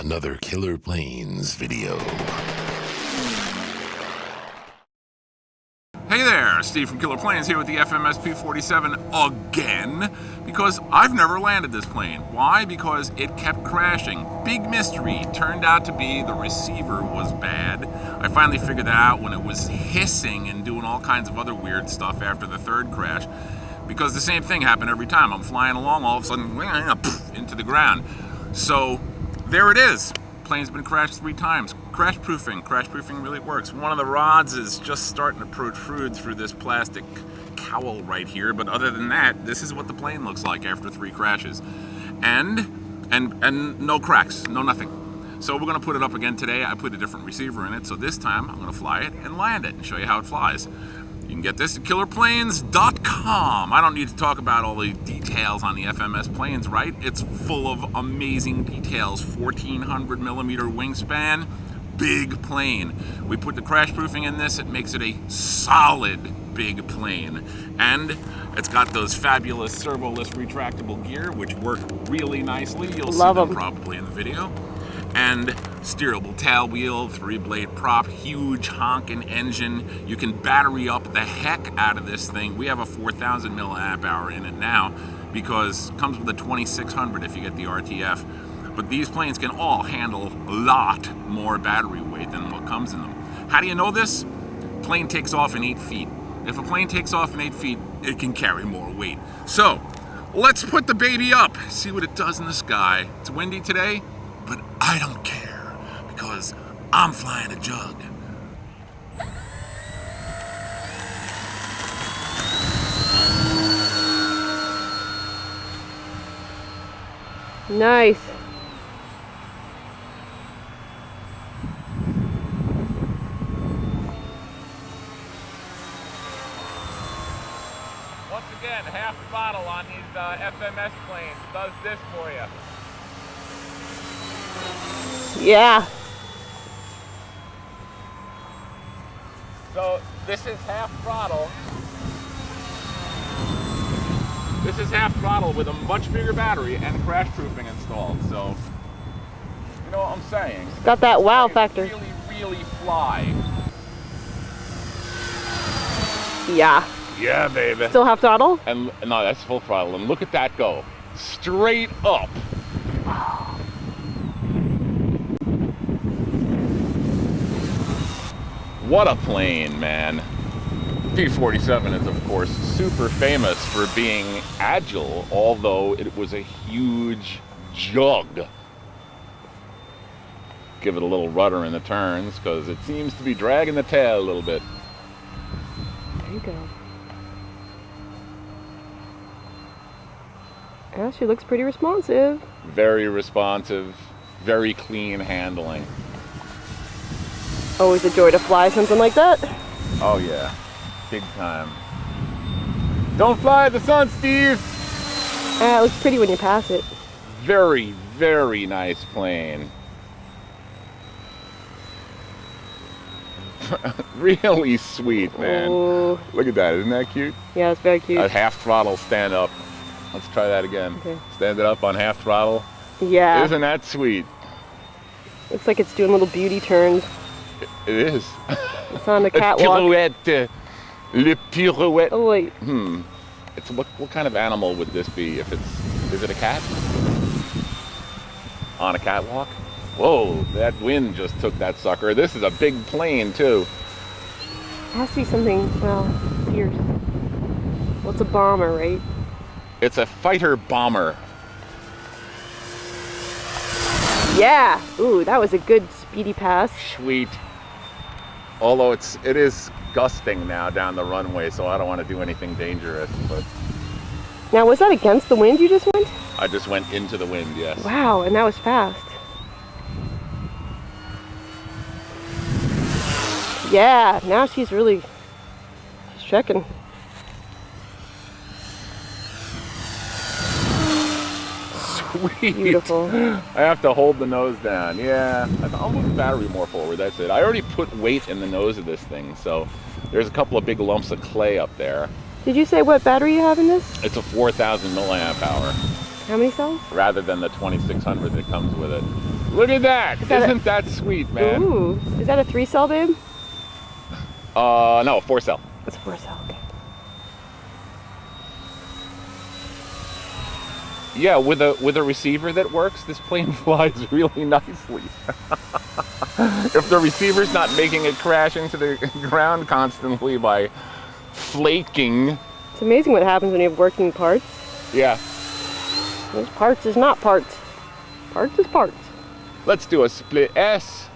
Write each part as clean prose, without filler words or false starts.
another Killer Planes video. Hey there, Steve from Killer Planes here with the FMS P-47 again, because I've never landed this plane. Why? Because it kept crashing. Big mystery. Turned out to be the receiver was bad. I finally figured that out when it was hissing and doing all kinds of other weird stuff after the third crash, because the same thing happened every time. I'm flying along, all of a sudden, into the ground. So there it is. Plane's been crashed 3 times. Crashproofing. Crashproofing really works. One of the rods is just starting to protrude through this plastic cowl right here, but other than that, this is what the plane looks like after 3 crashes. And no cracks, no nothing. So we're gonna put it up again today. I put a different receiver in it, so this time I'm gonna fly it and land it and show you how it flies. You can get this at killerplanes.com. I don't need to talk about all the details on the FMS planes, right? It's full of amazing details. 1400 millimeter wingspan, big plane. We put the crash proofing in this, it makes it a solid big plane. And it's got those fabulous servo-less retractable gear, which work really nicely. You'll see them probably in the video. And steerable tail wheel, 3-blade prop, huge honking engine. You can battery up the heck out of this thing. We have a 4,000 milliamp hour in it now because it comes with a 2600 if you get the RTF. But these planes can all handle a lot more battery weight than what comes in them. How do you know this? Plane takes off in 8 feet. If a plane takes off in 8 feet, it can carry more weight. So let's put the baby up, see what it does in the sky. It's windy today, but I don't care because I'm flying a jug. Nice. Once again, half throttle on these FMS planes does this for you. Yeah. So this is half throttle. This is half throttle with a much bigger battery and crash proofing installed. So, you know what I'm saying? Got that wow factor. Really, really fly. Yeah. Yeah, baby. Still half throttle? And no, that's full throttle. And look at that go. Straight up. What a plane, man. P-47 is, of course, super famous for being agile, although it was a huge jug. Give it a little rudder in the turns, because it seems to be dragging the tail a little bit. There you go. Yeah, she looks pretty responsive. Very responsive, very clean handling. Always a joy to fly something like that. Oh yeah, big time. Don't fly the sun, Steve! It looks pretty when you pass it. Very, very nice plane. Really sweet, man. Ooh. Look at that, isn't that cute? Yeah, it's very cute. A half throttle stand up. Let's try that again. Okay. Stand it up on half throttle. Yeah. Isn't that sweet? Looks like it's doing little beauty turns. It is. It's on the A catwalk. pirouette. Le pirouette. Oh wait. It's what kind of animal would this be? If is it a cat? On a catwalk? Whoa, that wind just took that sucker. This is a big plane too. It has to be something, well, fierce. Well, it's a bomber, right? It's a fighter bomber. Yeah. Ooh, that was a good speedy pass. Sweet. Although it is gusting now down the runway, so I don't want to do anything dangerous. But Now, was that against the wind you just went? I just went into the wind, yes. Wow, and that was fast. Yeah, now she's checking. Sweet. Beautiful. I have to hold the nose down. Yeah, I'll move the battery more forward. That's it. I already put weight in the nose of this thing, so there's a couple of big lumps of clay up there. Did you say what battery you have in this? It's a 4,000 milliamp hour. How many cells? Rather than the 2600 that comes with it. Look at that. that Isn't that sweet, man? Ooh, is that a 3-cell, babe? No, 4-cell. It's a 4-cell, okay. Yeah, with a receiver that works, this plane flies really nicely. If the receiver's not making it crash into the ground constantly by flaking. It's amazing what happens when you have working parts. Yeah. Those parts is not parts. Parts is parts. Let's do a split S.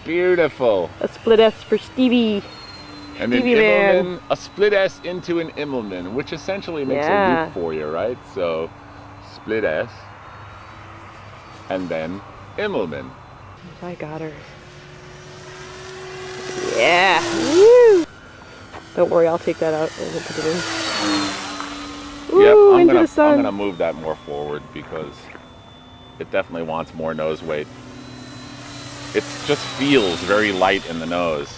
Beautiful. A split S for Stevie. And then Stevie man. Immelman, a split S into an Immelman, which essentially makes a Yeah. loop for you, right? So, split S, and then Immelman. I got her. Yeah. Woo. Don't worry, I'll take that out and we'll put it in. Yep, Ooh, I'm into the sun. gonna move that more forward because it definitely wants more nose weight. It just feels very light in the nose.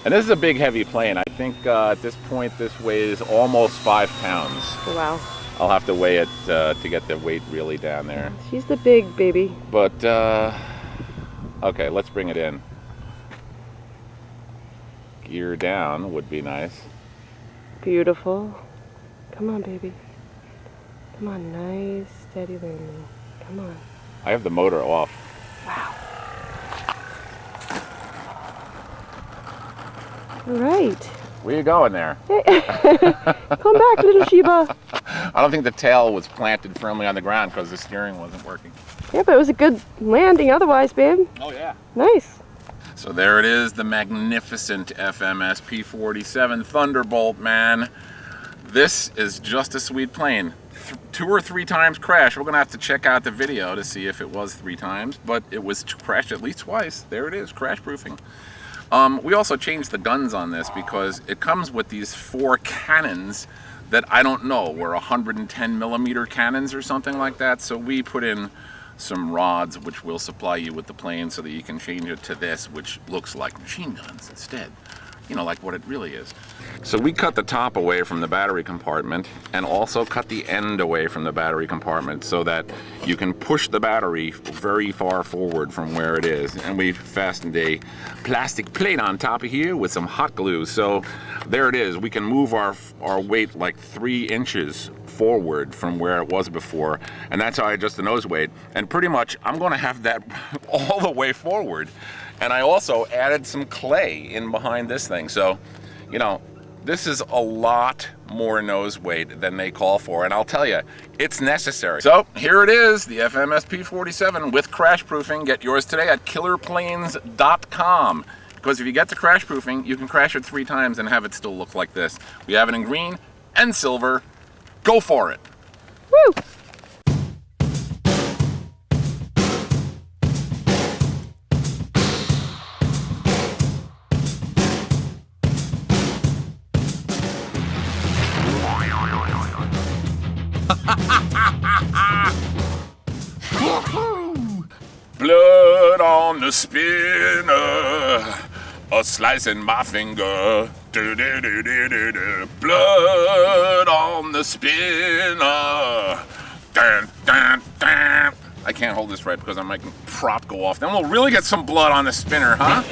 And this is a big, heavy plane. I think at this point, this weighs almost 5 pounds. Wow. I'll have to weigh it to get the weight really down there. She's the big baby. But, okay, let's bring it in. Gear down would be nice. Beautiful. Come on, baby. Come on, nice, steady landing. Come on. I have the motor off. Wow. All right. Where you going there? Come back, little Sheba. I don't think the tail was planted firmly on the ground because the steering wasn't working. Yeah, but it was a good landing otherwise, babe. Oh, yeah. Nice. So there it is, the magnificent FMS P-47 Thunderbolt, man. This is just a sweet plane. 2 or 3 times crash. We're gonna have to check out the video to see if it was 3 times, but it was crashed at least twice. There it is, crash proofing. We also changed the guns on this because it comes with these 4 cannons that I don't know were 110 millimeter cannons or something like that. So we put in some rods which will supply you with the plane so that you can change it to this, which looks like machine guns instead. You know, like what it really is. So we cut the top away from the battery compartment and also cut the end away from the battery compartment so that you can push the battery very far forward from where it is. And we fastened a plastic plate on top of here with some hot glue. So there it is. We can move our weight like 3 inches forward from where it was before, and that's how I adjust the nose weight. And pretty much I'm going to have that all the way forward. And I also added some clay in behind this thing. So, you know, this is a lot more nose weight than they call for, and I'll tell you, it's necessary. So here it is, the FMS P-47 with crash proofing. Get yours today at killerplanes.com. Because if you get the crash proofing, you can crash it 3 times and have it still look like this. We have it in green and silver. Go for it. Woo! Blood on the spinner, a slice in my finger. Blood on the spinner. Dun, dun, dun. I can't hold this right because I'm making prop go off. Then we'll really get some blood on the spinner, huh?